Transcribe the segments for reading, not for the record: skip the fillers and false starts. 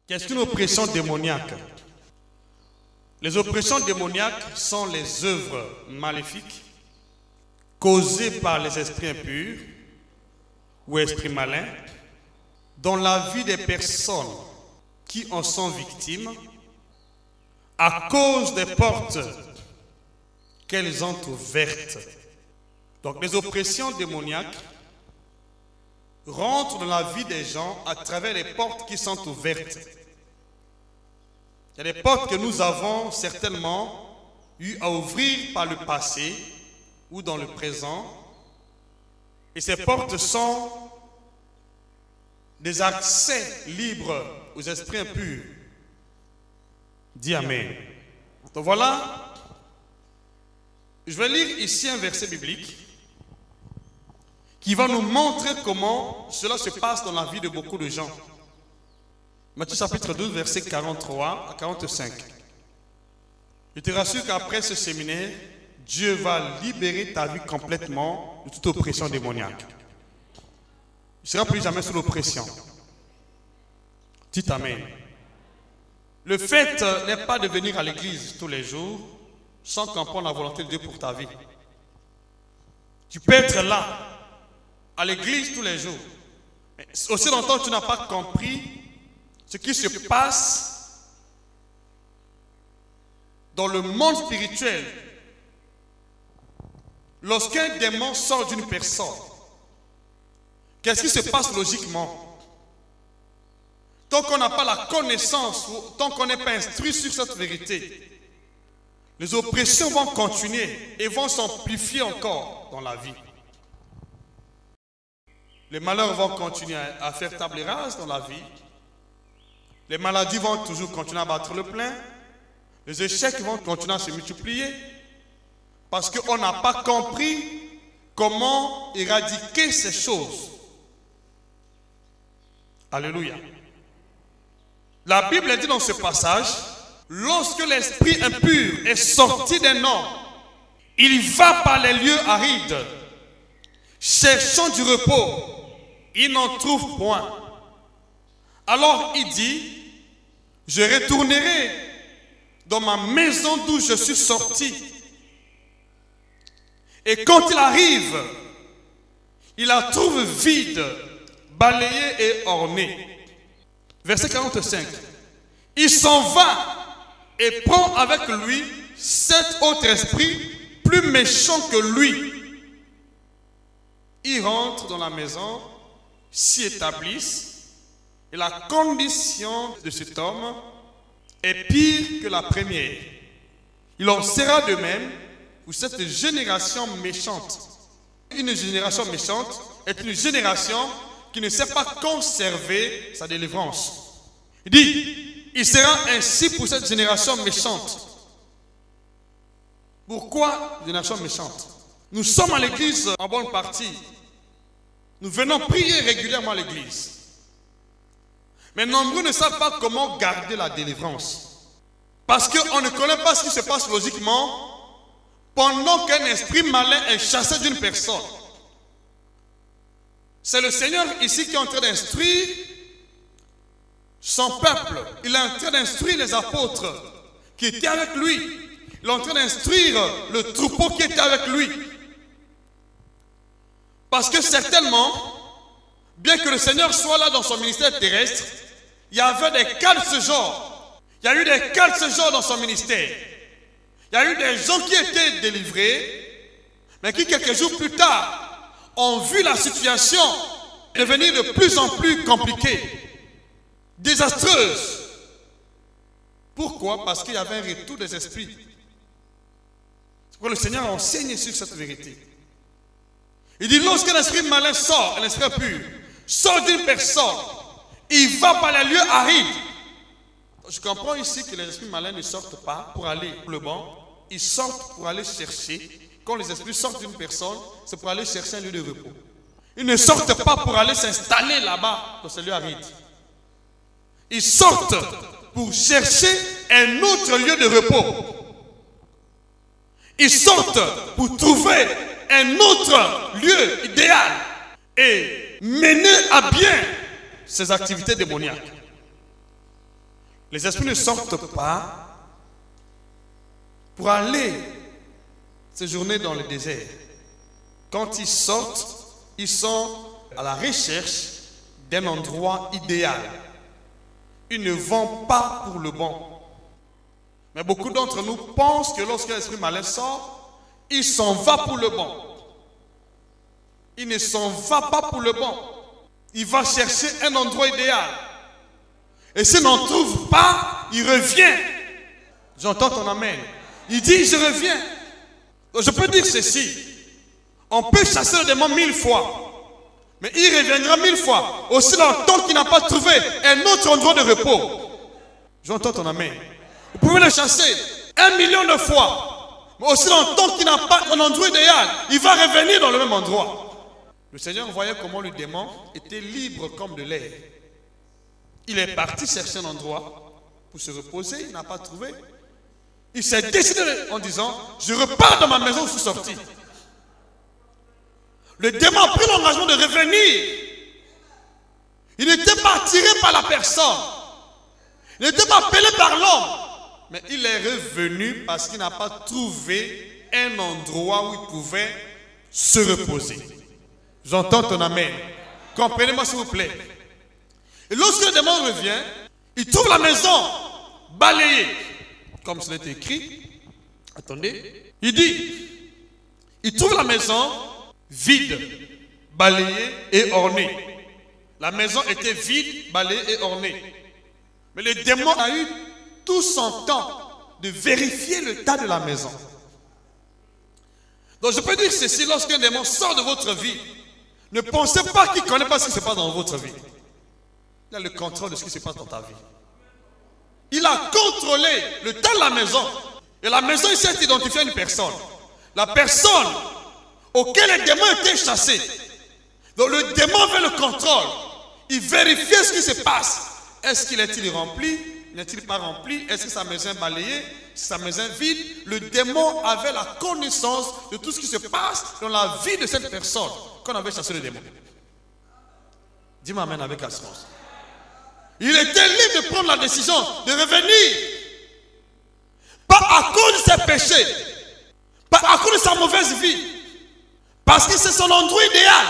Qu'est-ce qu'une oppression démoniaque? Les oppressions démoniaques sont les œuvres maléfiques causées par les esprits impurs ou esprits malins dans la vie des personnes qui en sont victimes à cause des portes qu'elles ont ouvertes. Donc les oppressions démoniaques rentrent dans la vie des gens à travers les portes qui sont ouvertes. Il y a des portes que nous avons certainement eu à ouvrir par le passé ou dans le présent. Et ces portes sont des accès libres aux esprits impurs. Dis Amen. Donc voilà, je vais lire ici un verset biblique qui va nous montrer comment cela se passe dans la vie de beaucoup de gens. Matthieu chapitre 12, verset 43 à 45. Je te rassure qu'après ce séminaire, Dieu va libérer ta vie complètement de toute oppression démoniaque. Tu ne seras plus jamais sous l'oppression. Dites Amen. Le fait n'est pas de venir à l'église tous les jours sans comprendre la volonté de Dieu pour ta vie. Tu peux être là, à l'église tous les jours. Mais aussi longtemps que tu n'as pas compris ce qui se passe dans le monde spirituel. Lorsqu'un démon sort d'une personne, qu'est-ce qui se passe logiquement? Tant qu'on n'a pas la connaissance, tant qu'on n'est pas instruit sur cette vérité, les oppressions vont continuer et vont s'amplifier encore dans la vie. Les malheurs vont continuer à faire table rase dans la vie. Les maladies vont toujours continuer à battre le plein. Les échecs vont continuer à se multiplier. Parce qu'on n'a pas compris comment éradiquer ces choses. Alléluia. La Bible dit dans ce passage, lorsque l'esprit impur est sorti d'un homme, il va par les lieux arides, cherchant du repos. Il n'en trouve point. Alors il dit, je retournerai dans ma maison d'où je suis sorti. Et quand il arrive, il la trouve vide, balayée et ornée. Verset 45. Il s'en va et prend avec lui 7 autres esprits plus méchants que lui. Ils rentrent dans la maison, s'y établissent. Et la condition de cet homme est pire que la première. Il en sera de même pour cette génération méchante. Une génération méchante est une génération qui ne sait pas conserver sa délivrance. Il dit, il sera ainsi pour cette génération méchante. Pourquoi génération méchante? Nous sommes à l'église en bonne partie. Nous venons prier régulièrement à l'église. Mais nombreux ne savent pas comment garder la délivrance. Parce qu'on ne connaît pas ce qui se passe logiquement pendant qu'un esprit malin est chassé d'une personne. C'est le Seigneur ici qui est en train d'instruire son peuple. Il est en train d'instruire les apôtres qui étaient avec lui. Il est en train d'instruire le troupeau qui était avec lui. Parce que certainement, bien que le Seigneur soit là dans son ministère terrestre, il y avait des cas de ce genre. Il y a eu des cas de ce genre dans son ministère. Il y a eu des gens qui étaient délivrés, mais qui quelques jours plus tard ont vu la situation devenir de plus en plus compliquée, désastreuse. Pourquoi? Parce qu'il y avait un retour des esprits. C'est pourquoi le Seigneur a enseigné sur cette vérité. Il dit, lorsqu'un esprit malin sort, un esprit pur, sort d'une personne, il va par les lieux arides. Je comprends ici que les esprits malins ne sortent pas pour aller pour le bon. Ils sortent pour aller chercher. Quand les esprits sortent d'une personne, c'est pour aller chercher un lieu de repos. Ils ne sortent pas pour aller s'installer là-bas, dans ce lieu aride. Ils sortent pour chercher un autre lieu de repos. Ils sortent pour trouver un autre lieu idéal et mener à bien ces activités démoniaques. Les esprits ne sortent pas pour aller séjourner dans le désert. Quand ils sortent, ils sont à la recherche d'un endroit idéal. Ils ne vont pas pour le bon. Mais beaucoup d'entre nous pensent que lorsqu'un esprit malin sort, il s'en va pour le bon. Il ne s'en va pas pour le bon. Il va chercher un endroit idéal. Et s'il n'en trouve pas, il revient. J'entends ton amen. Il dit, je reviens. Donc je peux dire ceci. On peut chasser le démon 1000 fois. Mais il reviendra 1000 fois. Aussi longtemps qu'il n'a pas trouvé un autre endroit de repos. J'entends ton amen. Vous pouvez le chasser 1 million de fois. Mais aussi longtemps qu'il n'a pas un endroit idéal, il va revenir dans le même endroit. Le Seigneur voyait comment le démon était libre comme de l'air. Il est parti chercher un endroit pour se reposer. Il n'a pas trouvé. Il s'est décidé en disant, je repars dans ma maison où je suis sorti. Le démon a pris l'engagement de revenir. Il n'était pas attiré par la personne. Il n'était pas appelé par l'homme. Mais il est revenu parce qu'il n'a pas trouvé un endroit où il pouvait se reposer. J'entends ton amen. Comprenez-moi s'il vous plaît. Et lorsque le démon revient, il trouve la maison balayée. Comme cela est écrit. Attendez. Il dit, il trouve la maison vide, balayée et ornée. La maison était vide, balayée et ornée. Mais le démon a eu tout son temps de vérifier l'état de la maison. Donc je peux dire ceci, lorsqu'un démon sort de votre vie, ne pensez pas qu'il ne connaît pas ce qui se passe dans votre vie. Il a le contrôle de ce qui se passe dans ta vie. Il a contrôlé le temps de la maison. Et la maison ici est identifiée à une personne. La personne auquel le démon était chassé. Donc le démon avait le contrôle. Il vérifiait ce qui se passe. Est-ce qu'il est-il rempli? N'est-il pas rempli? Est-ce que sa maison est balayée? Sa maison est vide? Le démon avait la connaissance de tout ce qui se passe dans la vie de cette personne qu'on avait chassé le démon. Dis-moi amen avec assurance. Il était libre de prendre la décision de revenir. Pas à cause de ses péchés. Pas à cause de sa mauvaise vie. Parce que c'est son endroit idéal.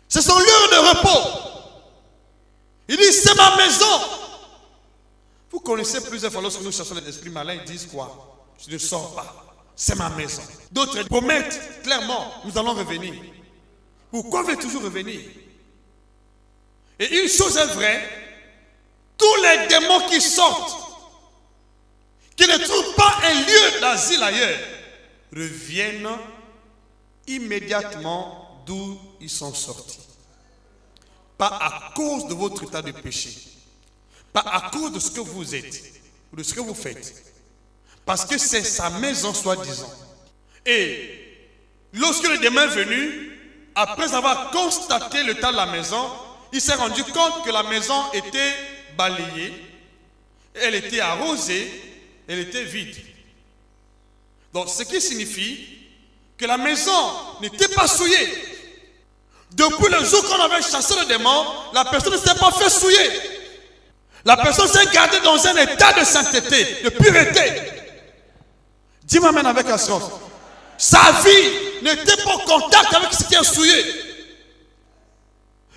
C'est son lieu de repos. Il dit, c'est ma maison. Vous connaissez plusieurs fois lorsque nous cherchons les esprits malins, ils disent quoi? Je ne sors pas. C'est ma maison. D'autres promettent clairement, nous allons revenir. Pourquoi veut toujours revenir? Et une chose est vraie, tous les démons qui sortent, qui ne trouvent pas un lieu d'asile ailleurs, reviennent immédiatement d'où ils sont sortis. Pas à cause de votre état de péché, pas à cause de ce que vous êtes, ou de ce que vous faites, parce que c'est sa maison soi-disant. Et lorsque le démon est venu, après avoir constaté l'état de la maison, il s'est rendu compte que la maison était balayée, elle était arrosée, elle était vide. Donc ce qui signifie que la maison n'était pas souillée. Depuis le jour qu'on avait chassé le démon, la personne ne s'est pas fait souiller. La personne s'est gardée dans un état de sainteté, de pureté. Dis-moi amen avec assurance. Sa vie n'était pas en contact avec ce qui est souillé.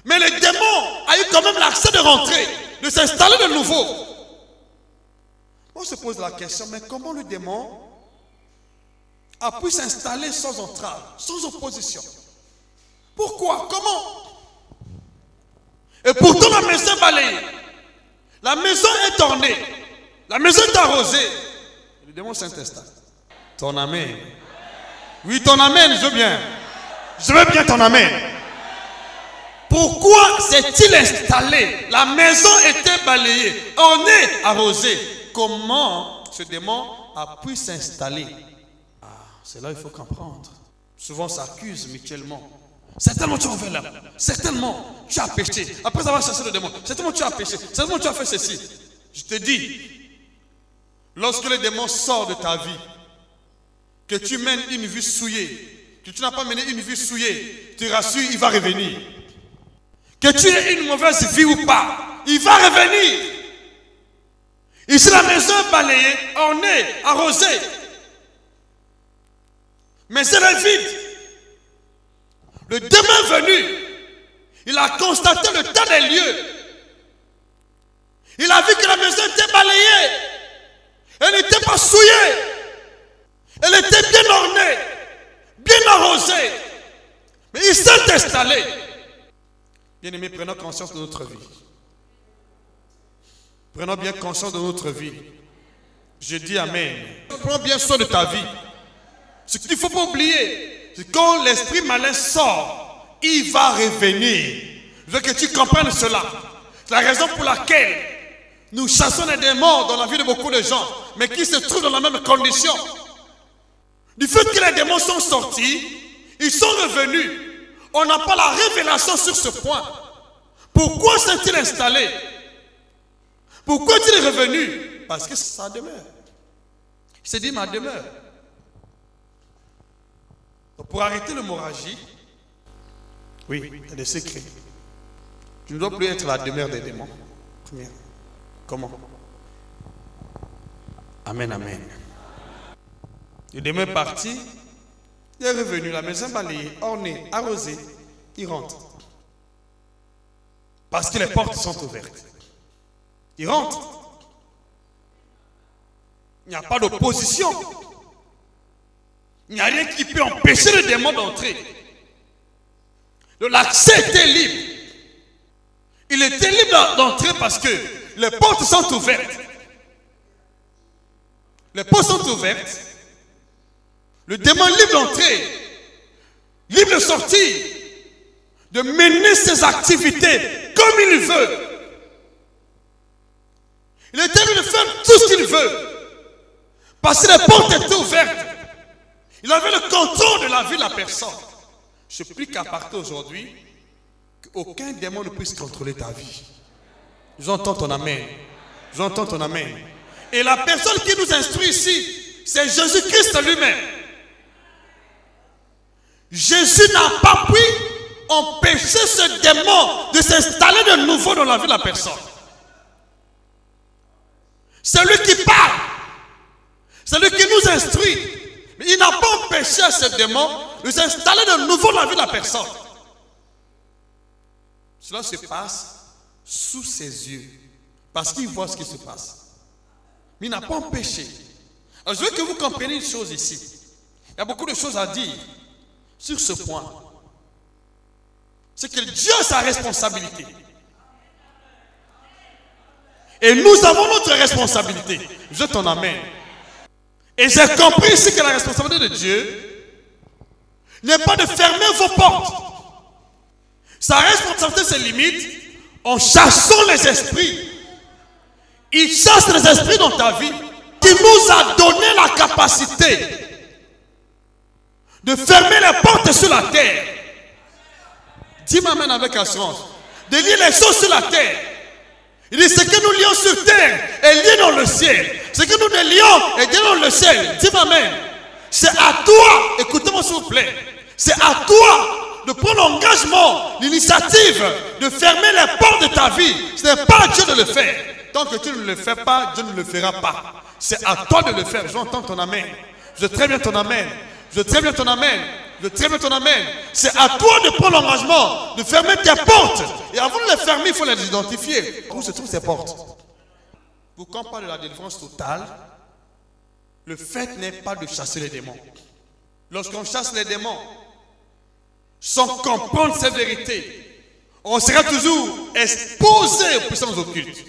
Mais le démon a eu quand même l'accès de rentrer, de s'installer de nouveau. On se pose la question, mais comment le démon a pu s'installer sans entrave, sans opposition? Pourquoi? Comment? Et pourtant la maison est balayée. La maison est ornée. La maison est arrosée. Le démon s'installe. Ton amen. Oui, ton amen, je veux bien. Je veux bien ton amen. Pourquoi s'est-il installé? La maison était balayée, ornée, arrosée. Comment ce démon a pu s'installer? Ah, c'est là qu'il faut comprendre. Souvent, on s'accuse mutuellement. Certainement tu as ouvert là. Certainement tu as péché. Après avoir chassé le démon. Certainement tu as péché. Certainement tu as fait ceci. Je te dis, lorsque le démon sort de ta vie, que tu mènes une vie souillée, que tu n'as pas mené une vie souillée, tu rassures, il va revenir. Que tu aies une mauvaise vie ou pas, il va revenir. Ici, la maison est balayée, ornée, arrosée. Mais elle est vide. Le démon est venu. Il a constaté le tas des lieux. Il a vu que la maison était balayée. Elle n'était pas souillée. Elle était bien ornée, bien arrosée. Mais il s'est installé. Bien-aimés, prenons conscience de notre vie. Prenons bien conscience de notre vie. Je dis Amen. Prends bien soin de ta vie. Ce qu'il ne faut pas oublier, c'est que quand l'esprit malin sort, il va revenir. Je veux que tu comprennes cela. C'est la raison pour laquelle nous chassons les démons dans la vie de beaucoup de gens, mais qui se trouvent dans la même condition. Du fait que les démons sont sortis, ils sont revenus. On n'a pas la révélation sur ce point. Pourquoi s'est-il installé? Pourquoi est-il revenu? Parce que ça demeure. Il s'est dit ma demeure. Donc pour arrêter l'hémorragie, oui, il y a des secrets. Tu ne dois plus être la demeure des démons. Première. Comment? Amen, amen. Le démon est parti, il est revenu, la maison balayée, ornée, arrosée, il rentre. Parce que les portes sont ouvertes. Il rentre. Il n'y a pas d'opposition. Il n'y a rien qui peut empêcher le démon d'entrer. L'accès était libre. Il était libre d'entrer parce que les portes sont ouvertes. Les portes sont ouvertes. Le démon libre d'entrer, libre de sortir, de mener ses activités comme il veut. Il était libre de faire tout ce qu'il veut. Parce que les portes étaient ouvertes. Il avait le contrôle de la vie de la personne. Je prie qu'à partir d'aujourd'hui, qu'aucun démon ne puisse contrôler ta vie. J'entends ton amen. J'entends ton amen. Et la personne qui nous instruit ici, c'est Jésus-Christ lui-même. Jésus n'a pas pu empêcher ce démon de s'installer de nouveau dans la vie de la personne. C'est lui qui parle. C'est lui qui nous instruit. Mais il n'a pas empêché ce démon de s'installer de nouveau dans la vie de la personne. Cela se passe sous ses yeux. Parce qu'il voit ce qui se passe. Mais il n'a pas empêché. Alors je veux que vous compreniez une chose ici. Il y a beaucoup de choses à dire sur ce point. C'est que Dieu a sa responsabilité. Et nous avons notre responsabilité. Je t'en amène. Et j'ai compris ici que la responsabilité de Dieu n'est pas de fermer vos portes. Sa responsabilité se limite en chassant les esprits. Il chasse les esprits dans ta vie. Qui nous a donné la capacité de fermer les portes sur la terre. Dis-moi amen avec assurance. De lier les choses sur la terre. Il dit, ce que nous lions sur terre est lié dans le ciel. Ce que nous lions est lié dans le ciel. Dis-moi amen. C'est à toi, écoutez-moi s'il vous plaît. C'est à toi de prendre l'engagement, l'initiative de fermer les portes de ta vie. Ce n'est pas à Dieu de le faire. Tant que tu ne le fais pas, Dieu ne le fera pas. C'est à toi de le faire. J'entends ton amen. Je veux très bien ton amen. Je veux très bien ton amen. Je veux très bien ton amen. C'est à toi de prendre l'engagement de fermer tes portes. Et avant de les fermer, il faut les identifier. Où se trouvent ces portes? Pour qu'on parle de la délivrance totale, le fait n'est pas de chasser les démons. Lorsqu'on chasse les démons, sans comprendre ces vérités, on sera toujours exposé aux puissances occultes.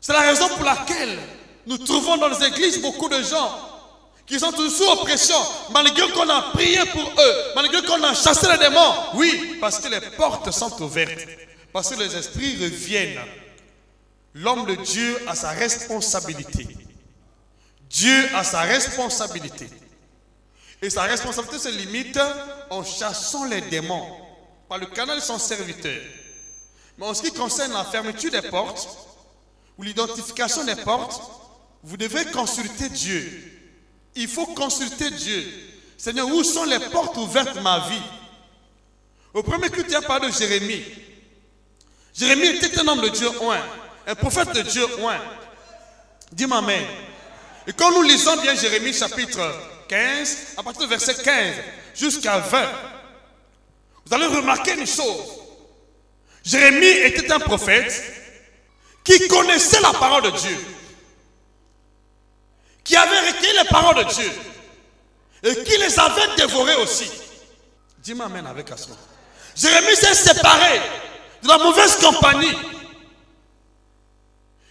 C'est la raison pour laquelle nous trouvons dans les églises beaucoup de gens qui sont toujours sous oppression, malgré qu'on a prié pour eux, malgré qu'on a chassé les démons. Oui, parce que les portes sont ouvertes, parce que les esprits reviennent. L'homme de Dieu a sa responsabilité. Dieu a sa responsabilité. Et sa responsabilité se limite en chassant les démons par le canal de son serviteur. Mais en ce qui concerne la fermeture des portes, ou l'identification des portes, vous devez consulter Dieu. Il faut consulter Dieu. Seigneur, où sont les portes ouvertes de ma vie? Au premier culte, tu as parlé de Jérémie. Jérémie était un homme de Dieu oint. Un prophète de Dieu, ouais. Dis-moi amen. Et quand nous lisons bien Jérémie chapitre 15, à partir du verset 15 jusqu'à 20, vous allez remarquer une chose. Jérémie était un prophète qui connaissait la parole de Dieu, qui avait recueilli les paroles de Dieu et qui les avait dévorées aussi. Dis-moi amen avec Asma. Jérémie s'est séparé de la mauvaise compagnie.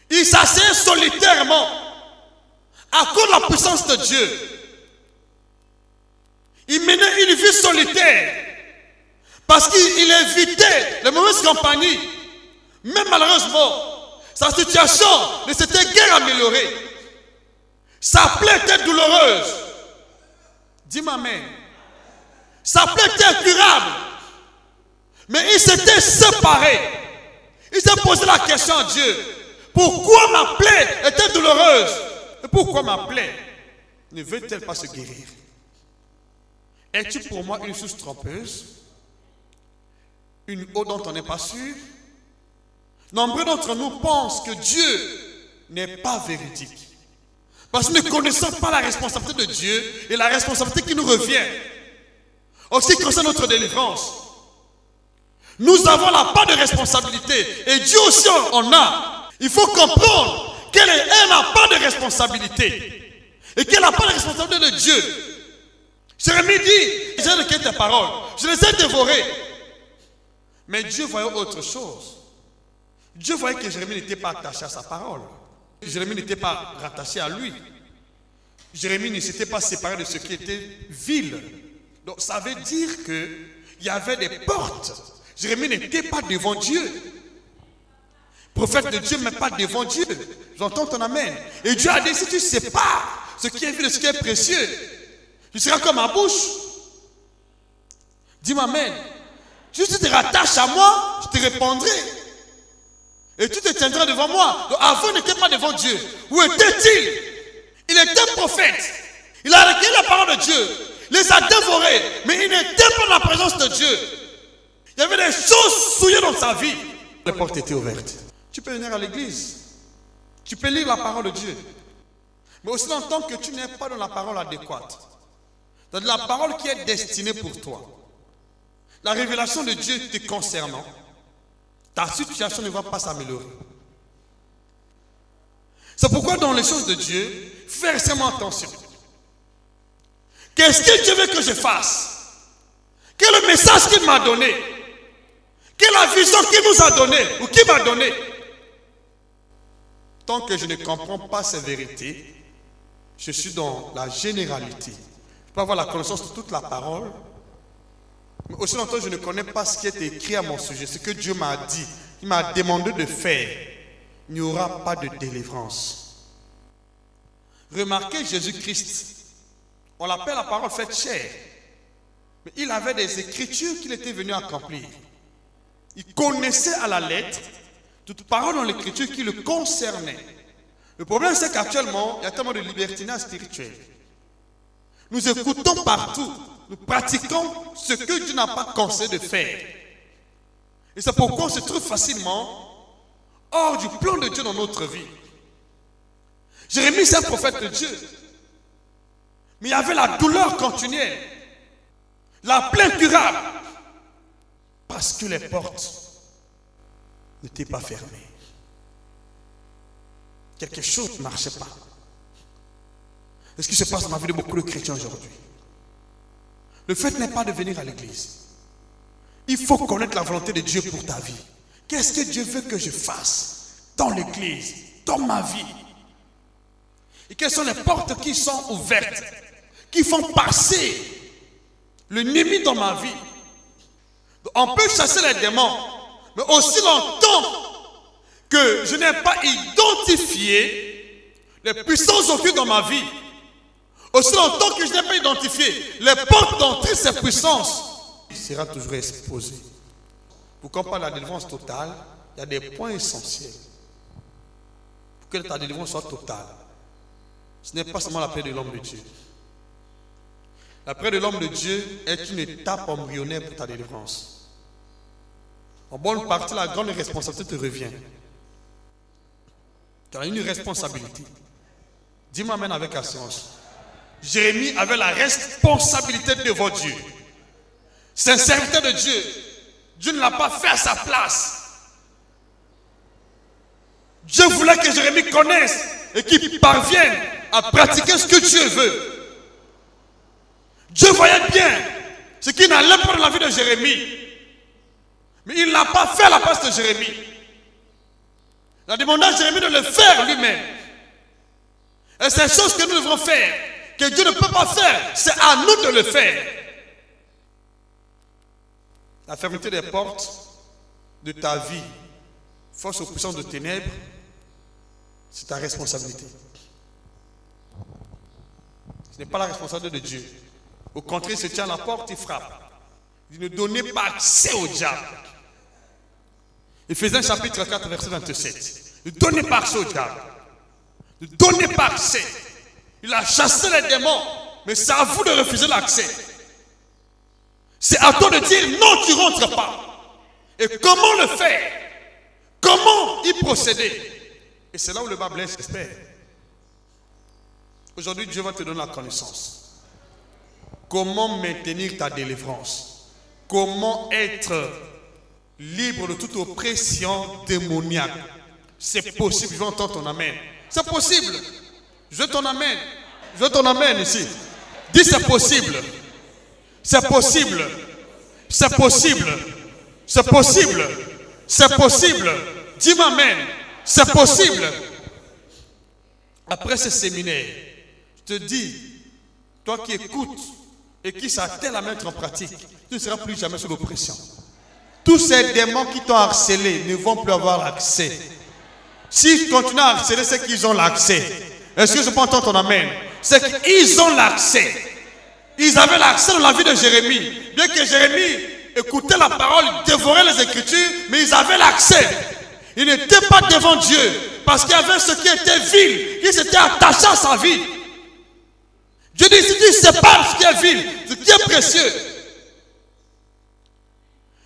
Il s'asseyait solitairement à cause de la puissance de Dieu. Il menait une vie solitaire parce qu'il évitait les mauvaises compagnies. Mais malheureusement, sa situation ne s'était guère améliorée. Sa plaie était douloureuse. Dis-moi amen. Sa plaie était incurable. Mais il s'était séparé. Il s'est posé la question à Dieu. Pourquoi ma plaie était douloureuse? Et pourquoi ma plaie ne veut-elle pas se guérir? Es-tu pour moi une source trompeuse? Une eau dont on n'est pas sûr? Nombreux d'entre nous pensent que Dieu n'est pas véridique. Parce que nous ne connaissons pas la responsabilité de Dieu et la responsabilité qui nous revient. En ce qui concerne notre délivrance, nous avons la part de responsabilité et Dieu aussi en a. Il faut comprendre qu'elle n'a pas de responsabilité et qu'elle n'a pas de responsabilité de Dieu. Jérémie dit, j'ai recueilli tes paroles, je les ai dévorées. Mais Dieu voyait autre chose. Dieu voyait que Jérémie n'était pas attaché à sa parole. Jérémie n'était pas rattaché à lui. Jérémie ne s'était pas séparé de ce qui était vil. Donc ça veut dire qu'il y avait des portes. Jérémie n'était pas devant Dieu. Prophète de Dieu, mais pas devant Dieu. J'entends ton amen. Et Dieu a dit, si tu sépares ce qui est vil de ce qui est précieux, tu seras comme ma bouche. Dis-moi amen. Si tu te rattaches à moi, je te répondrai. Et tu te tiendras devant moi. Donc avant, il n'était pas devant Dieu. Où était-il? Il était prophète. Il a recueilli la parole de Dieu. Il les a dévorés. Mais il n'était pas dans la présence de Dieu. Il y avait des choses souillées dans sa vie. Les portes étaient ouvertes. Tu peux venir à l'église. Tu peux lire la parole de Dieu. Mais aussi longtemps que tu n'es pas dans la parole adéquate. Dans la parole qui est destinée pour toi. La révélation de Dieu te concernant. Ta situation ne va pas s'améliorer. C'est pourquoi dans les choses de Dieu, fais extrêmement attention. Qu'est-ce que Dieu veut que je fasse? Quel est le message qu'il m'a donné? Quelle est la vision qu'il nous a donnée ou qu'il m'a donnée? Tant que je ne comprends pas ces vérités, je suis dans la généralité. Je peux avoir la connaissance de toute la parole, mais aussi longtemps je ne connais pas ce qui est écrit à mon sujet, ce que Dieu m'a dit, il m'a demandé de faire. Il n'y aura pas de délivrance. Remarquez Jésus-Christ. On l'appelle la parole faite chair. Mais il avait des écritures qu'il était venu accomplir. Il connaissait à la lettre toute parole dans l'écriture qui le concernait. Le problème c'est qu'actuellement, il y a tellement de libertinage spirituel. Nous écoutons partout. Nous pratiquons ce que Dieu n'a pas conseillé de faire. Et c'est pourquoi on se trouve facilement hors du plan de Dieu dans notre vie. Jérémie, c'est un prophète de Dieu. Mais il y avait la douleur continuelle. La plaie incurable. Parce que les portes n'étaient pas fermées. Quelque chose ne marchait pas. C'est ce qui se passe dans la vie de beaucoup de chrétiens aujourd'hui. Le fait n'est pas de venir à l'église. Il faut connaître la volonté de Dieu pour ta vie. Qu'est-ce que Dieu veut que je fasse dans l'église, dans ma vie? Et quelles sont les portes qui sont ouvertes, qui font passer l'ennemi dans ma vie? On peut chasser les démons, mais aussi longtemps que je n'ai pas identifié les puissances occultes dans ma vie, aussi longtemps que je n'ai pas identifié les portes d'entrée de ces puissances, il sera toujours exposé. Pour qu'on parle de la délivrance totale, il y a des points essentiels. Pour que ta délivrance soit totale, ce n'est pas seulement la prière de l'homme de Dieu. La prière de l'homme de Dieu est une étape embryonnaire pour ta délivrance. En bonne partie, la grande responsabilité te revient. Tu as une responsabilité. Dis-moi amen avec assurance. Jérémie avait la responsabilité devant Dieu. C'est un serviteur de Dieu. Dieu ne l'a pas fait à sa place. Dieu voulait que Jérémie connaisse et qu'il parvienne à pratiquer ce que Dieu veut. Dieu voyait bien ce qui n'allait pas dans la vie de Jérémie. Mais il n'a pas fait à la place de Jérémie. Il a demandé à Jérémie de le faire lui-même. Et c'est une chose que nous devons faire, que Dieu ne peut pas faire, c'est à nous de le faire. La fermeté des portes de ta vie, face aux puissances de ténèbres, c'est ta responsabilité. Ce n'est pas la responsabilité de Dieu. Au contraire, il se tient à la porte, il frappe. Il ne donnait pas accès au diable. Éphésiens chapitre 4, verset 27. Ne donnez pas accès au diable. Ne donnez pas accès. Il a chassé les démons, mais c'est à vous de refuser l'accès. C'est à toi de dire non, tu ne rentres pas. Et comment le faire? Comment y procéder? Et c'est là où le bas blesse, j'espère. Aujourd'hui, Dieu va te donner la connaissance. Comment maintenir ta délivrance? Comment être libre de toute oppression démoniaque? C'est possible. Je veux entendre ton amen. C'est possible. Je veux ton amen. Je veux ton amen ici. Dis c'est possible. C'est possible. C'est possible. C'est possible. C'est possible. Dis-moi amen. C'est possible. Après ce séminaire, je te dis, toi qui écoutes et qui s'attelle à mettre en pratique, tu ne seras plus jamais sous l'oppression. Tous ces démons qui t'ont harcelé ne vont plus avoir accès. S'ils continuent à harceler, c'est qu'ils ont l'accès. Est-ce que je peux entendre ton amen? C'est qu'ils ont l'accès. Ils avaient l'accès dans la vie de Jérémie. Bien que Jérémie écoutait la parole, dévorait les Écritures, mais ils avaient l'accès. Ils n'étaient pas devant Dieu parce qu'il y avait ce qui était vil, qui s'était attaché à sa vie. Dieu dit, si tu sépares ce qui est vil, ce qui est précieux,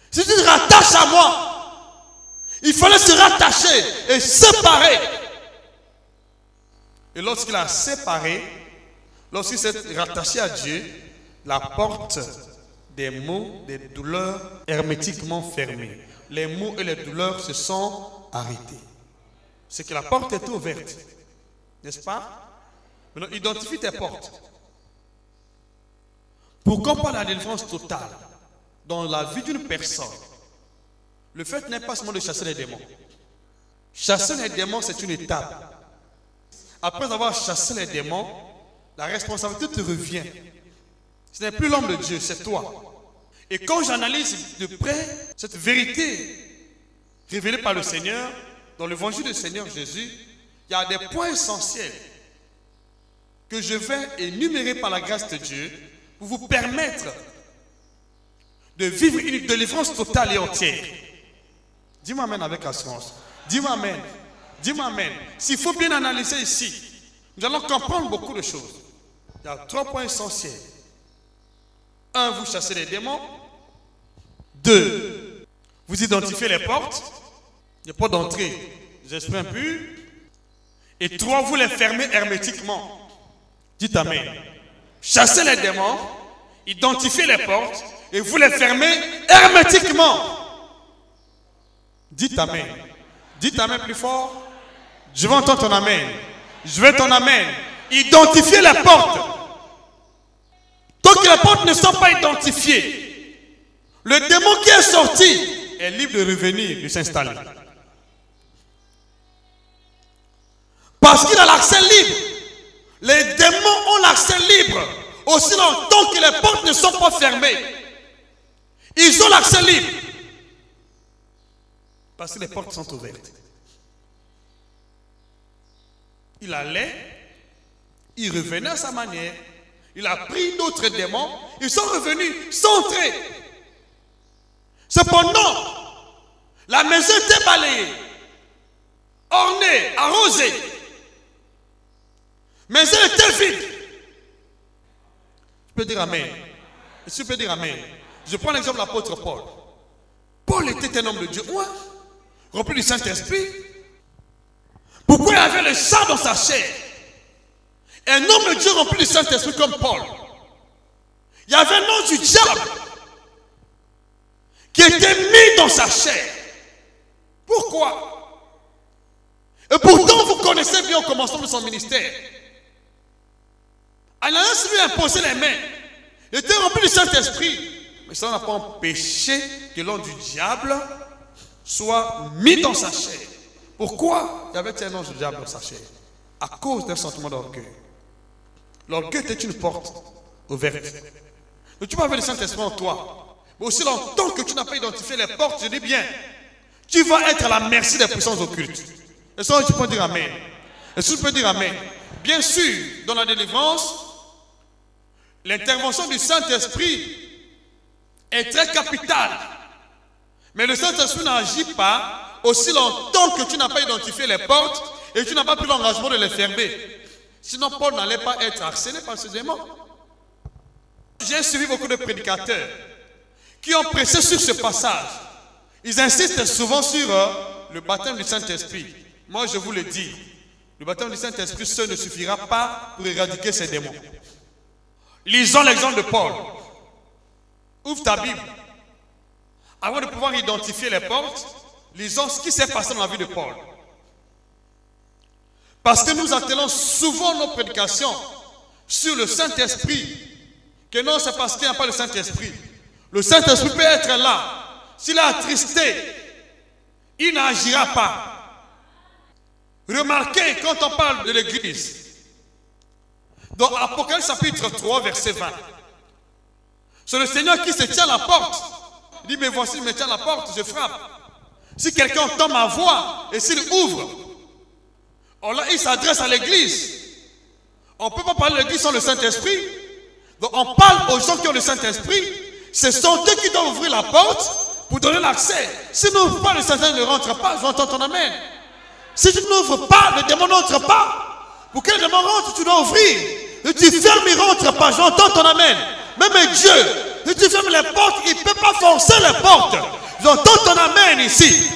si tu te rattaches à moi, il fallait se rattacher et séparer. Et lorsqu'il a séparé, lorsqu'il s'est rattaché à Dieu, la porte des maux, des douleurs hermétiquement fermée. Les maux et les douleurs se sont arrêtés. C'est que la porte est ouverte. N'est-ce pas? Maintenant, identifie tes portes. Pourquoi pas la délivrance totale dans la vie d'une personne? Le fait n'est pas seulement de chasser les démons. Chasser les démons, c'est une étape. Après avoir chassé les démons, la responsabilité te revient. Ce n'est plus l'homme de Dieu, c'est toi. Et quand j'analyse de près cette vérité révélée par le Seigneur, dans l'évangile du Seigneur Jésus, il y a des points essentiels que je vais énumérer par la grâce de Dieu pour vous permettre de vivre une délivrance totale et entière. Dis-moi amen avec assurance. Dis-moi amen. Dis-moi amen. S'il faut bien analyser ici, nous allons comprendre beaucoup de choses. Il y a 3 points essentiels. 1, vous chassez les démons. 2, vous identifiez les portes d'entrée, les esprits impurs. Et 3, vous les fermez hermétiquement. Dites amen. Chassez les démons, identifiez les portes et vous les fermez hermétiquement. Dites amen. Dites amen plus fort. Je veux entendre ton amen. Je veux ton amen. Identifiez les portes. Tant que les portes ne sont pas identifiées, le démon qui est sorti est libre de revenir, de s'installer. Parce qu'il a l'accès libre. Les démons ont l'accès libre aussi longtemps que les portes ne sont pas fermées. Ils ont l'accès libre. Parce que les portes sont ouvertes. Il allait, il revenait à sa manière. Il a pris d'autres démons. Ils sont revenus, sont entrés. Cependant, la maison était balayée, ornée, arrosée. Mais elle était vide. Tu peux dire amen. Tu peux dire amen. Je prends l'exemple de l'apôtre Paul. Paul était un homme de Dieu. Ouais. Rempli du Saint-Esprit. Pourquoi il avait le sang dans sa chair? Un homme de Dieu rempli du Saint-Esprit comme Paul. Il y avait un nom du diable qui était mis dans sa chair. Pourquoi? Et pourtant, vous connaissez bien au commencement de son ministère. Ananias lui a imposé les mains. Il était rempli du Saint-Esprit. Mais ça n'a pas empêché que l'homme du diable soit mis dans sa chair. Pourquoi il y avait un ange du diable dans sa chair? À cause d'un sentiment d'orgueil. L'orgueil était une porte ouverte. Donc tu peux avoir le Saint-Esprit en toi. Mais aussi longtemps que tu n'as pas identifié les portes, je dis bien, tu vas être à la merci des puissances occultes. Et ça, tu peux dire Amen. Et ça, tu peux dire Amen. Bien sûr, dans la délivrance, l'intervention du Saint-Esprit est très capitale. Mais le Saint-Esprit n'agit pas aussi longtemps que tu n'as pas identifié les portes et que tu n'as pas pris l'engagement de les fermer. Sinon, Paul n'allait pas être harcelé par ce démon. J'ai suivi beaucoup de prédicateurs qui ont pressé sur ce passage. Ils insistent souvent sur le baptême du Saint-Esprit. Moi, je vous le dis, le baptême du Saint-Esprit seul ne suffira pas pour éradiquer ces démons. Lisons l'exemple de Paul. Ouvre ta Bible. Avant de pouvoir identifier les portes, lisons ce qui s'est passé dans la vie de Paul. Parce que nous attelons souvent nos prédications sur le Saint-Esprit. Que non, c'est parce qu'il n'y a pas le Saint-Esprit. Le Saint-Esprit peut être là. S'il est attristé, il n'agira pas. Remarquez, quand on parle de l'Église, dans Apocalypse chapitre 3, verset 20, c'est le Seigneur qui se tient à la porte. Il dit, mais voici, il me tient à la porte, je frappe. Si quelqu'un entend ma voix et s'il ouvre, alors là, il s'adresse à l'Église. On ne peut pas parler de l'Église sans le Saint-Esprit. Donc on parle aux gens qui ont le Saint-Esprit. Ce sont eux qui doivent ouvrir la porte pour donner l'accès. Si tu n'ouvres pas, le Saint-Esprit ne rentre pas. J'entends ton amen. Si tu n'ouvres pas, le démon n'entre pas. Pour que le démon rentre, tu dois ouvrir. Et tu fermes, il ne rentre pas. J'entends ton amen. Même Dieu, si tu fermes les portes, il ne peut pas forcer les portes. J'entends ton amen ici.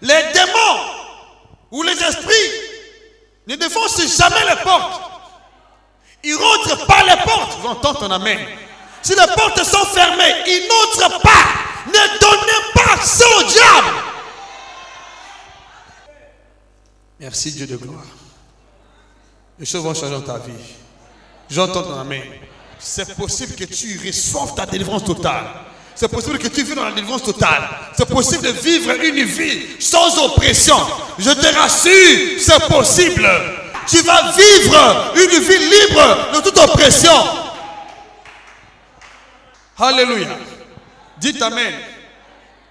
Les démons ou les esprits ne défoncent jamais les portes. Ils ne rentrent pas les portes. J'entends ton amen. Si les portes sont fermées, ils n'entrent pas. Ne donnez pas accès au diable. Merci Dieu de gloire. Les choses vont changer dans ta vie. J'entends ton amen. C'est possible que tu reçoives ta délivrance totale. C'est possible que tu vives dans la délivrance totale. C'est possible de vivre une vie sans oppression. Je te rassure, c'est possible. Tu vas vivre une vie libre de toute oppression. Alléluia. Dites Amen.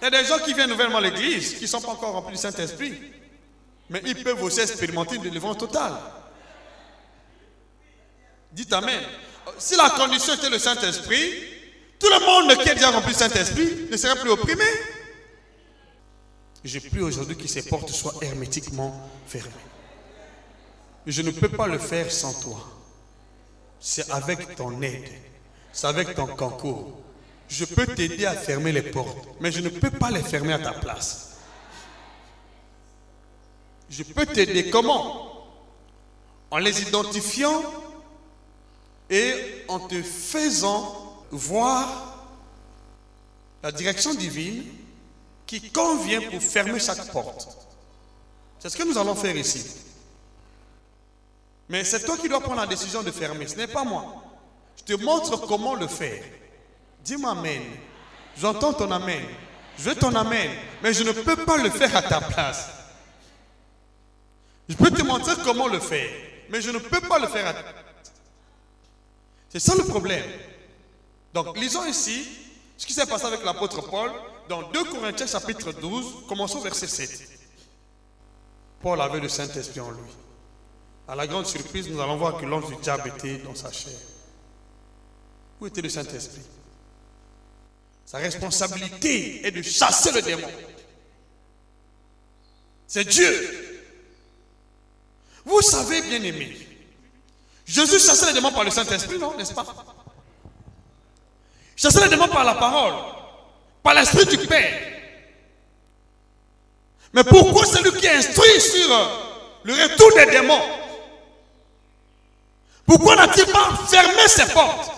Il y a des gens qui viennent nouvellement à l'église, qui ne sont pas encore remplis du Saint-Esprit. Mais ils peuvent aussi expérimenter une délivrance totale. Dites Amen. Si la condition était le Saint-Esprit, tout le monde qui est déjà rempli du Saint-Esprit ne serait plus opprimé. Je prie aujourd'hui que ces portes soient hermétiquement fermées. Je ne peux pas le faire sans toi. C'est avec ton aide. C'est avec ton concours. Je peux t'aider à fermer les portes, mais je ne peux pas les fermer à ta place. Je peux t'aider comment? En les identifiant et en te faisant voir la direction divine qui convient pour fermer chaque porte. C'est ce que nous allons faire ici. Mais c'est toi qui dois prendre la décision de fermer, ce n'est pas moi. Je te montre comment le faire. Dis-moi Amen. J'entends ton Amen. Je veux ton Amen. Mais je ne peux pas le faire à ta place. Je peux te montrer comment le faire. Mais je ne peux pas le faire à ta place. C'est ça le problème. Donc lisons ici ce qui s'est passé avec l'apôtre Paul dans 2 Corinthiens chapitre 12, commençons au verset 7. Paul avait le Saint-Esprit en lui. À la grande surprise, nous allons voir que l'ange du diable était dans sa chair. Où était le Saint-Esprit? Sa responsabilité est de chasser le démon. C'est Dieu. Vous savez, bien aimé, Jésus chassait les démons par le Saint-Esprit, non, n'est-ce pas? Chassait les démons par la parole, par l'Esprit du Père. Mais pourquoi celui qui instruit sur le retour des démons? Pourquoi n'a-t-il pas fermé ses portes?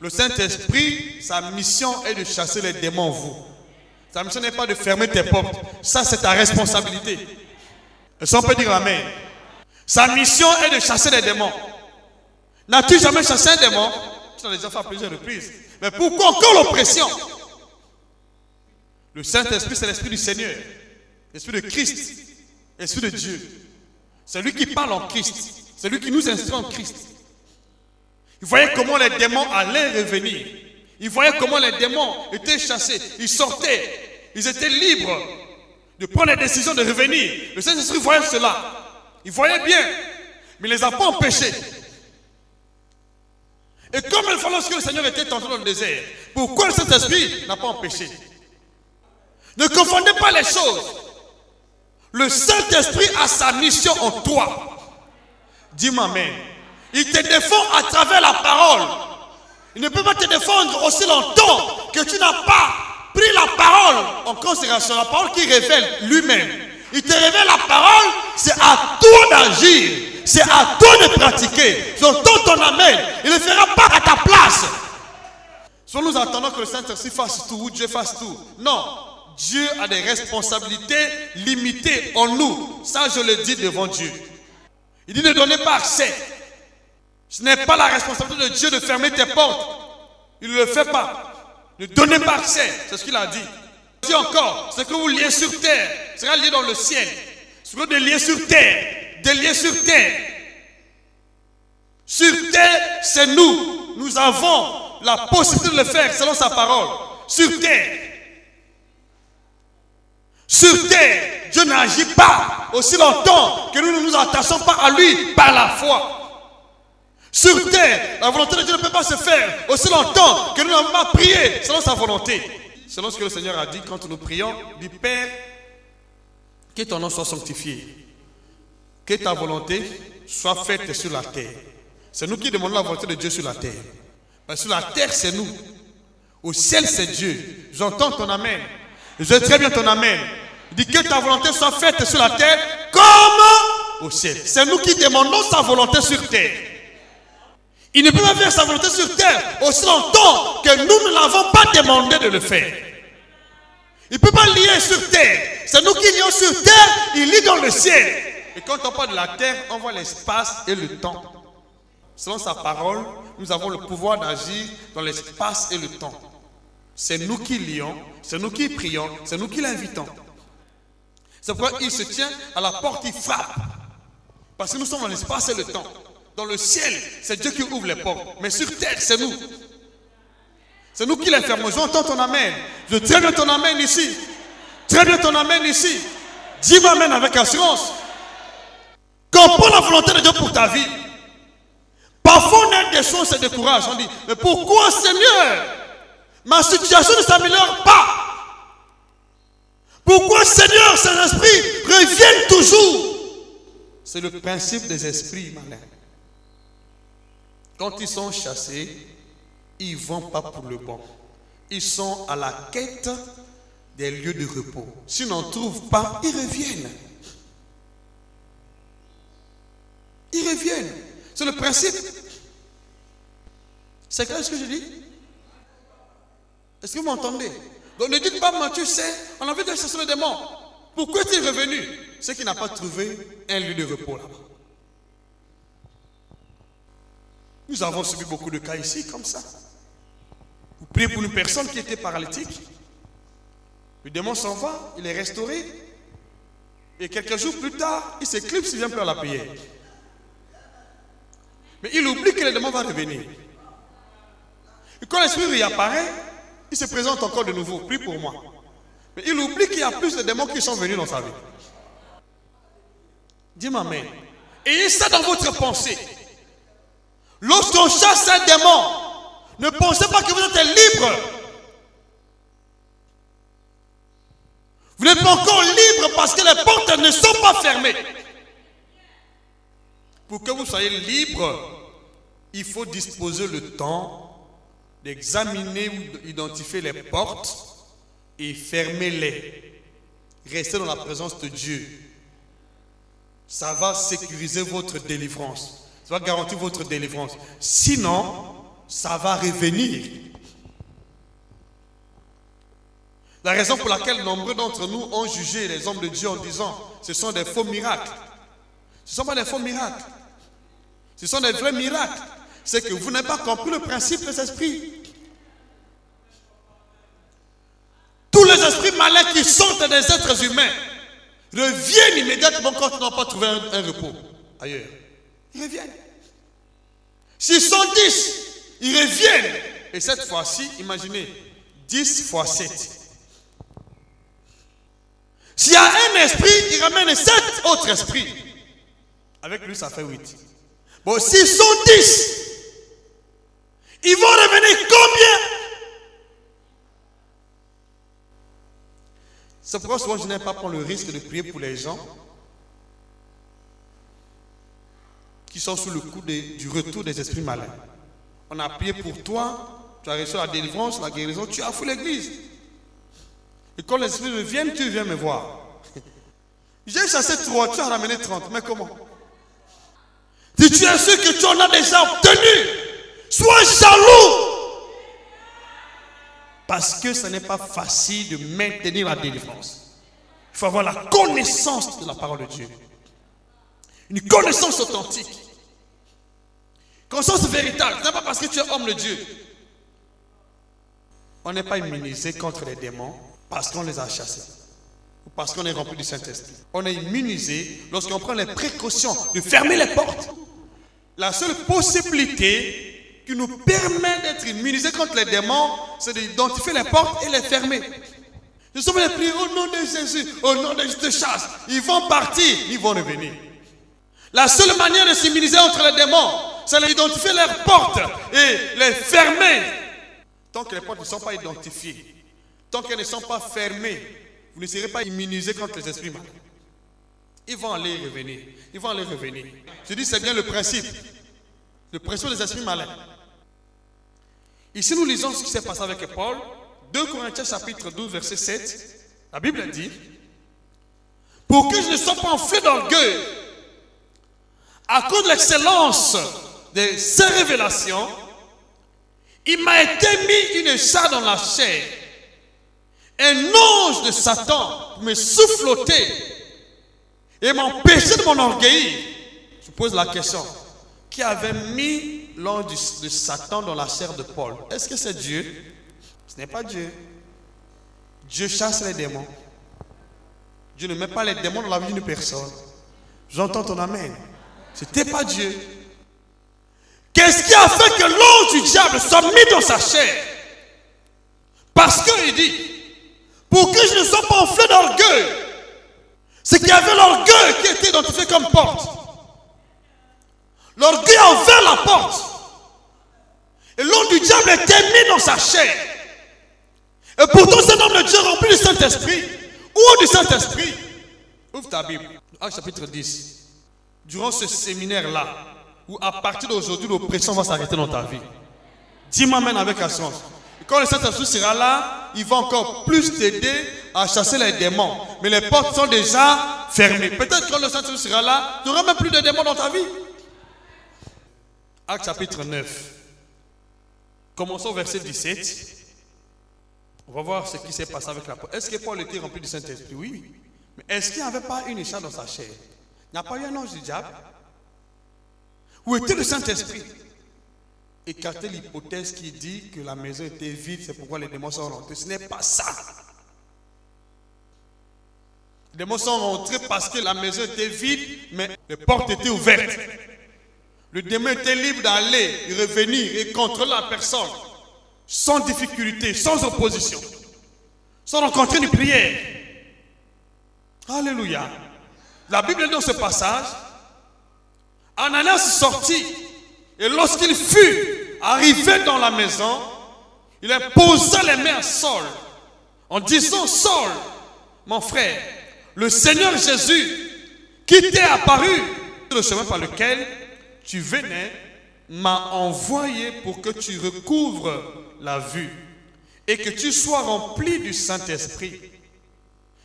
Le Saint-Esprit, sa mission est de chasser les démons en vous. Sa mission n'est pas de fermer tes portes. Ça, c'est ta responsabilité. Et ça, on peut dire amen. Sa mission est de chasser les démons. N'as-tu jamais chassé un démon? Tu l'as déjà fait à plusieurs reprises. Mais pourquoi encore l'oppression? Le Saint-Esprit, c'est l'Esprit du Seigneur. L'Esprit de Christ. L'Esprit de Dieu. C'est lui qui parle en Christ. C'est lui qui nous instruit en Christ. Il voyait comment les démons allaient revenir. Il voyait comment les démons étaient chassés. Ils sortaient. Ils étaient libres de prendre les décisions de revenir. Le Saint-Esprit voyait cela. Il voyait bien. Mais il ne les a pas empêchés. Et comme une fois lorsque le Seigneur était tenté dans le désert, pourquoi le Saint-Esprit n'a pas empêché? Ne confondez pas les choses. Le Saint-Esprit a sa mission en toi. Dis-moi amen. Il te défend à travers la parole. Il ne peut pas te défendre aussi longtemps que tu n'as pas pris la parole en considération. La parole qui révèle lui-même. Il te révèle la parole, c'est à toi d'agir. C'est à toi de pratiquer. J'entends ton amen. Il ne fera pas à ta place. Soit nous attendons que le Saint-Esprit fasse tout ou Dieu fasse tout. Non. Dieu a des responsabilités limitées en nous. Ça, je le dis devant Dieu. Il dit ne donnez pas accès. Ce n'est pas la responsabilité de Dieu de fermer tes portes. Il ne le fait pas. Ne donnez pas accès. C'est ce qu'il a dit. Il dit encore, ce que vous liez sur terre sera lié dans le ciel. Ce que vous liez sur terre, délié sur terre. Sur terre, c'est nous. Nous avons la possibilité de le faire selon sa parole. Sur terre. Sur terre, Dieu n'agit pas aussi longtemps que nous ne nous attachons pas à lui par la foi. Sur terre, la volonté de Dieu ne peut pas se faire aussi longtemps que nous n'avons pas prié selon sa volonté. Selon ce que le Seigneur a dit quand nous prions, dit Père, que ton nom soit sanctifié, que ta volonté soit faite sur la terre. C'est nous qui demandons la volonté de Dieu sur la terre. Parce que sur la terre, c'est nous. Au ciel, c'est Dieu. J'entends ton amen. Je très bien ton amen. Il dit que ta volonté soit faite sur la terre comme au ciel. C'est nous qui demandons sa volonté sur terre. Il ne peut pas faire sa volonté sur terre aussi longtemps que nous ne l'avons pas demandé de le faire. Il ne peut pas lier sur terre. C'est nous qui lions sur terre, il lit dans le ciel. Et quand on parle de la terre, on voit l'espace et le temps. Selon sa parole, nous avons le pouvoir d'agir dans l'espace et le temps. C'est nous qui lions, c'est nous qui prions, c'est nous qui l'invitons. C'est pourquoi il se tient à la porte, il frappe. Parce que nous sommes dans l'espace et le temps. Dans le ciel, c'est Dieu qui ouvre les portes. Mais sur terre, c'est nous. C'est nous qui les fermons. J'entends ton amen. Je très bien ton amen ici. Très bien ton amen ici. Dis-moi amen avec assurance. Comprends la volonté de Dieu pour ta vie. Parfois, on a des choses, on se décourage. On dit, mais pourquoi Seigneur? Ma situation ne s'améliore pas. Pourquoi Seigneur, ces esprits reviennent toujours? C'est le principe des esprits malins. Quand ils sont chassés, ils ne vont pas pour le bon. Ils sont à la quête des lieux de repos. S'ils n'en trouvent pas, ils reviennent. Ils reviennent. C'est le principe. C'est clair ce que je dis? Est-ce que vous m'entendez? Donc ne dites pas, Matthieu, on a envie de chasser le démon. Pourquoi est-il revenu? C'est qu'il n'a pas trouvé un lieu de repos là-bas. Nous avons subi beaucoup de cas ici, comme ça. Vous priez pour une personne qui était paralytique. Le démon s'en va, il est restauré. Et quelques jours plus tard, il s'éclipse, il ne vient plus à la prière. Mais il oublie que le démon va revenir. Et quand l'esprit réapparaît, il se présente encore de nouveau. Prie pour moi. Mais il oublie qu'il y a plus de démons qui sont venus dans sa vie. Dis-moi amen. Ayez ça dans votre pensée. Lorsqu'on chasse un démon, ne pensez pas que vous êtes libre. Vous n'êtes pas encore libre parce que les portes ne sont pas fermées. Pour que vous soyez libre, il faut disposer le temps d'examiner ou d'identifier les portes et fermer-les. restez dans la présence de Dieu. Ça va sécuriser votre délivrance. Ça va garantir votre délivrance. Sinon, ça va revenir. La raison pour laquelle nombreux d'entre nous ont jugé les hommes de Dieu en disant ce sont des faux miracles. Ce ne sont pas des faux miracles. Ce sont des vrais miracles. C'est que vous n'avez pas compris le principe des esprits. Tous les esprits malins qui sont des êtres humains reviennent immédiatement quand ils n'ont pas trouvé un repos ailleurs. Ils reviennent. S'ils sont 10, ils reviennent. Et cette fois-ci, imaginez, 10 fois 7. S'il y a un esprit, il ramène 7 autres esprits. Avec lui, ça fait 8. Bon, s'ils sont 10, ils vont revenir combien? C'est pourquoi souvent je n'aime pas prendre le risque de prier pour les gens qui sont sous le coup du retour des esprits malins. On a prié pour toi, tu as reçu la délivrance, la guérison, tu as foutu l'église. Et quand les esprits reviennent, tu viens me voir. J'ai chassé 3, tu as ramené 30, mais comment? Si tu es sûr que tu en as déjà obtenu, sois jaloux. Parce que ce n'est pas facile de maintenir la délivrance. Il faut avoir la connaissance de la parole de Dieu. Une connaissance authentique. Connaissance véritable. Ce n'est pas parce que tu es homme de Dieu. On n'est pas immunisé contre les démons parce qu'on les a chassés. Ou parce qu'on est rempli du Saint-Esprit. On est immunisé lorsqu'on prend les précautions de fermer les portes. La seule possibilité qui nous permet d'être immunisés contre les démons, c'est d'identifier les portes et les fermer. Nous sommes les prier au nom de Jésus, au nom de Jésus, te chasse. Ils vont partir, ils vont revenir. La seule manière de s'immuniser contre les démons, c'est d'identifier leurs portes et les fermer. Tant que les portes ne sont pas identifiées, tant qu'elles ne sont pas fermées, vous ne serez pas immunisés contre les esprits malins. Ils vont aller et revenir. Ils vont aller et revenir. Je dis, c'est bien le principe. Le principe des esprits malins. Ici, nous lisons ce qui s'est passé avec Paul. 2 Corinthiens chapitre 12, verset 7. La Bible dit: pour que je ne sois pas enflé d'orgueil, à cause de l'excellence de ces révélations, il m'a été mis une charge dans la chair, un ange de Satan pour me souffloter et m'empêcher de mon orgueil. Je pose la question: qui avait mis l'ange de Satan dans la chair de Paul? Est-ce que c'est Dieu? Ce n'est pas Dieu. Dieu chasse les démons. Dieu ne met pas les démons dans la vie d'une personne. J'entends ton amen. Ce n'était pas Dieu. Qu'est-ce qui a fait que l'ange du diable soit mis dans sa chair? Parce qu'il dit, pour que je ne sois pas enflé d'orgueil. C'est qu'il y avait l'orgueil qui était identifié comme porte. L'orgueil a ouvert la porte. Et l'ange du diable était mis dans sa chair. Et pourtant, cet homme de Dieu rempli du Saint-Esprit. Où du Saint-Esprit? Ouvre ta Bible. Actes chapitre 10. Durant ce séminaire-là, où à partir d'aujourd'hui, l'oppression va s'arrêter dans ta vie. Dis-moi même avec assurance. Et quand le Saint-Esprit sera là, il va encore plus t'aider à chasser les démons. Mais les portes sont déjà fermées. Peut-être que quand le Saint-Esprit sera là, tu n'auras même plus de démons dans ta vie. Actes chapitre 9. Commençons au verset 17. On va voir ce qui s'est passé avec la Paul. Est-ce que Paul était rempli du Saint-Esprit? Oui. Mais est-ce qu'il n'y avait pas une écharpe dans sa chair? Il n'y a pas eu un ange du diable? Où était le Saint-Esprit? Écartez l'hypothèse qui dit que la maison était vide, c'est pourquoi les démons sont rentrés. Ce n'est pas ça. Les démons sont rentrés parce que la maison était vide, mais les portes étaient ouvertes. Le démon était libre d'aller et revenir et contrôler la personne sans difficulté, sans opposition, sans rencontrer une prière. Alléluia. La Bible dit dans ce passage, Ananias sortit et lorsqu'il fut arrivé dans la maison, il a posé les mains à Saul en disant: Saul, mon frère, le Seigneur Jésus qui t'est apparu sur le chemin par lequel tu venais m'a envoyé pour que tu recouvres la vue et que tu sois rempli du Saint-Esprit.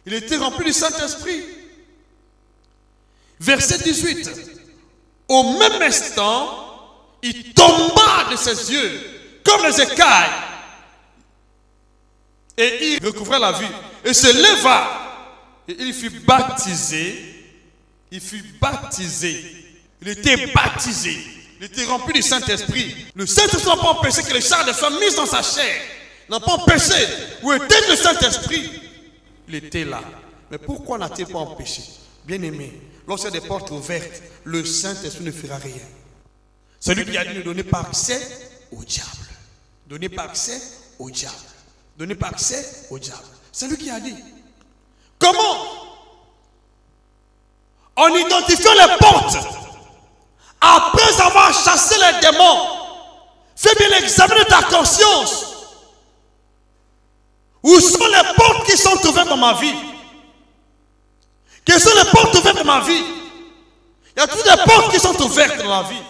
Il était rempli du Saint-Esprit. Verset 18. Au même instant, il tomba de ses yeux comme les écailles. Et il recouvra la vue. Et se leva. Et il fut baptisé. Il fut baptisé. Il était baptisé. Il était rempli du Saint-Esprit. Le Saint-Esprit n'a pas empêché que les chars de femmes mises dans sa chair n'a pas empêché. Où était le Saint-Esprit? Il était là. Mais pourquoi n'a-t-il pas empêché? Bien aimé, lorsqu'il y a des portes ouvertes, le Saint-Esprit ne fera rien. Celui qui a dit ne donnez pas accès au diable. Donnez pas accès au diable. Donnez pas accès au diable. C'est lui qui a dit. Comment? En identifiant les portes, après avoir chassé les démons, fais bien l'examen de ta conscience. Où sont les portes qui sont ouvertes dans ma vie? Quelles sont les portes ouvertes dans ma vie? Il y a toutes les portes qui sont ouvertes dans ma vie.